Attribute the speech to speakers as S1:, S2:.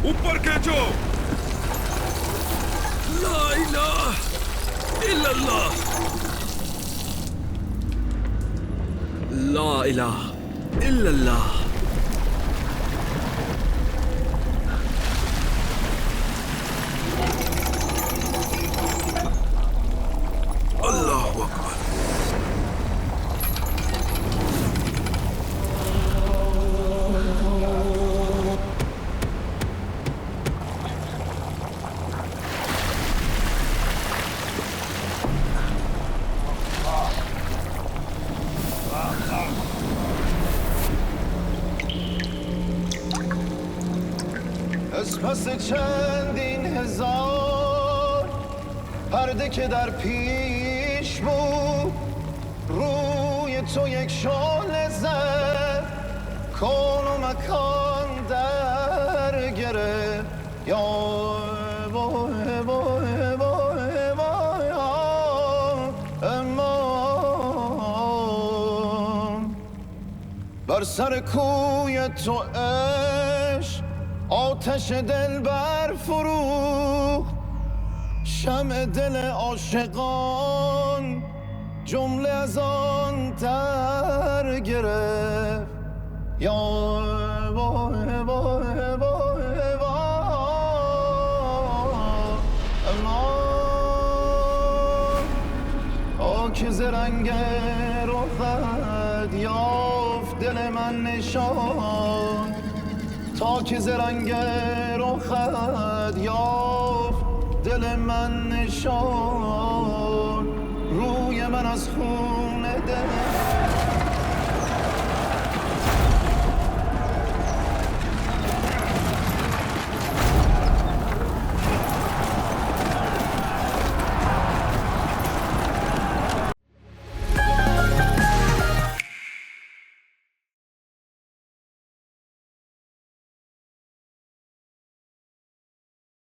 S1: ऊपर खींचो। ला इलाहा इल्लल्लाह, ला इलाहा इल्लल्लाह। अल्लाहु अकबर।
S2: از پس چندین هزار پرده که در پیش بود، روی تو یک شعله زد، کون و مکان در گرفت. یا وای وای وای وای امام، بر سر کوی تو عشق آتش دل بر فروخت، شمع دل عاشقان جمله از آن در گرفت. یا وای وای وای وای امان، آک ز رنگ رخت یافت دل من نشان، تا که ز رنگ رخت یافت دل من نشان، روی من از خون دل